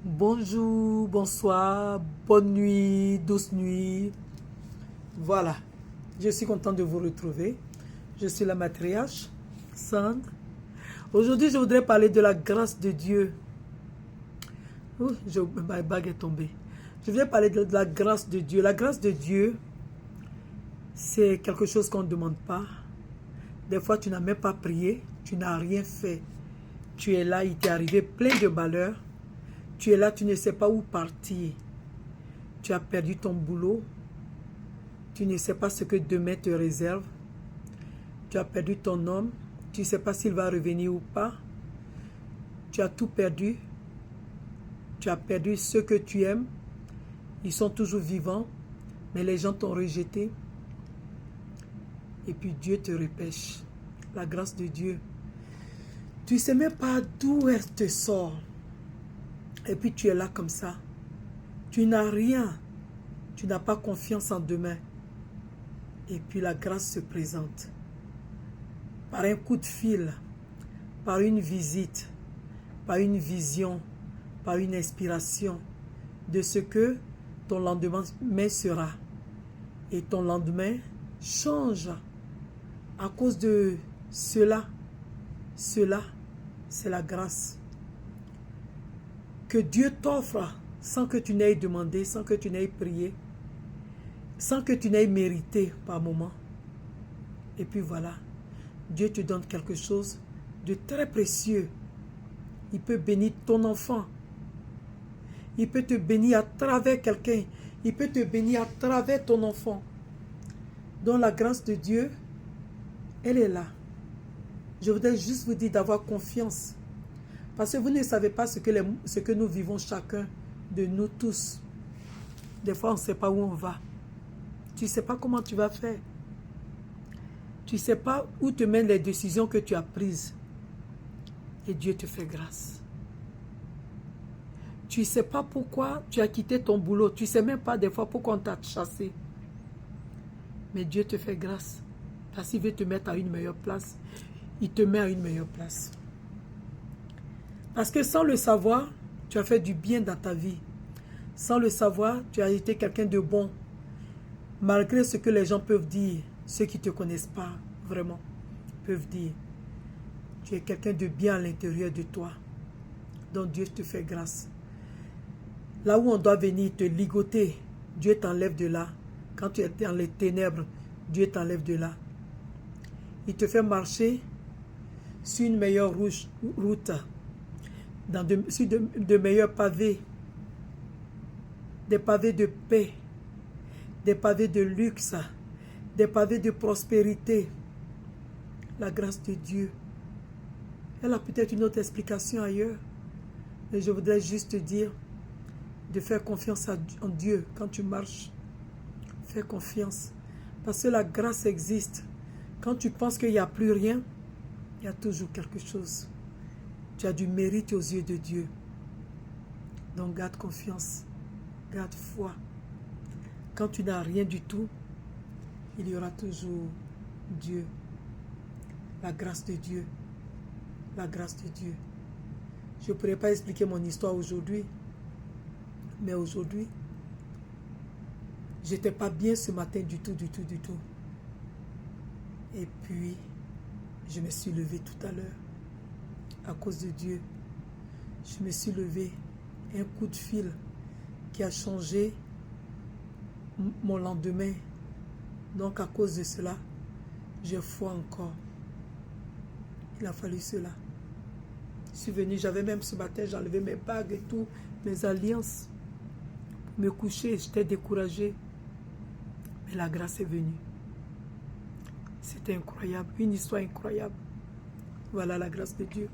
Bonjour, bonsoir, bonne nuit, douce nuit. Voilà, je suis content de vous retrouver. Je suis la matriarche, Sandre. Aujourd'hui, je voudrais parler de la grâce de Dieu. Ma bague est tombée. Je voudrais parler de la grâce de Dieu. La grâce de Dieu, c'est quelque chose qu'on ne demande pas. Des fois, tu n'as même pas prié, tu n'as rien fait. Tu es là, il t'est arrivé plein de malheurs. Tu es là, tu ne sais pas où partir. Tu as perdu ton boulot. Tu ne sais pas ce que demain te réserve. Tu as perdu ton homme. Tu ne sais pas s'il va revenir ou pas. Tu as tout perdu. Tu as perdu ceux que tu aimes. Ils sont toujours vivants, mais les gens t'ont rejeté. Et puis Dieu te repêche. La grâce de Dieu. Tu ne sais même pas d'où elle te sort. Et puis tu es là comme ça. Tu n'as rien. Tu n'as pas confiance en demain. Et puis la grâce se présente. Par un coup de fil, par une visite, par une vision, par une inspiration de ce que ton lendemain sera. Et ton lendemain change à cause de cela. Cela, c'est la grâce que Dieu t'offre sans que tu n'aies demandé, sans que tu n'aies prié, sans que tu n'aies mérité par moment. Et puis voilà, Dieu te donne quelque chose de très précieux. Il peut bénir ton enfant. Il peut te bénir à travers quelqu'un. Il peut te bénir à travers ton enfant. Donc la grâce de Dieu, elle est là. Je voudrais juste vous dire d'avoir confiance. Parce que vous ne savez pas ce que nous vivons chacun de nous tous. Des fois, on ne sait pas où on va. Tu ne sais pas comment tu vas faire. Tu ne sais pas où te mènent les décisions que tu as prises. Et Dieu te fait grâce. Tu ne sais pas pourquoi tu as quitté ton boulot. Tu ne sais même pas des fois pourquoi on t'a chassé. Mais Dieu te fait grâce. Parce qu'il veut te mettre à une meilleure place. Il te met à une meilleure place. Parce que sans le savoir, tu as fait du bien dans ta vie. Sans le savoir, tu as été quelqu'un de bon. Malgré ce que les gens peuvent dire, ceux qui ne te connaissent pas vraiment peuvent dire. Tu es quelqu'un de bien à l'intérieur de toi. Donc Dieu te fait grâce. Là où on doit venir te ligoter, Dieu t'enlève de là. Quand tu es dans les ténèbres, Dieu t'enlève de là. Il te fait marcher sur une meilleure route, sur de meilleurs pavés, des pavés de paix, des pavés de luxe, des pavés de prospérité. La grâce de Dieu. Elle a peut-être une autre explication ailleurs, mais je voudrais juste te dire de faire confiance en Dieu quand tu marches. Fais confiance, parce que la grâce existe. Quand tu penses qu'il n'y a plus rien, il y a toujours quelque chose. Tu as du mérite aux yeux de Dieu. Donc garde confiance, garde foi. Quand tu n'as rien du tout, il y aura toujours Dieu. La grâce de Dieu. La grâce de Dieu. Je ne pourrais pas expliquer mon histoire aujourd'hui. Mais aujourd'hui, je n'étais pas bien ce matin du tout. Et puis, je me suis levée tout à l'heure. À cause de Dieu, je me suis levée. Un coup de fil qui a changé mon lendemain. Donc, à cause de cela, j'ai foi encore. Il a fallu cela. Je suis venue, j'avais même ce matin, j'ai enlevé mes bagues et tout, mes alliances. Pour me coucher, j'étais découragée. Mais la grâce est venue. C'était incroyable, une histoire incroyable. Voilà la grâce de Dieu.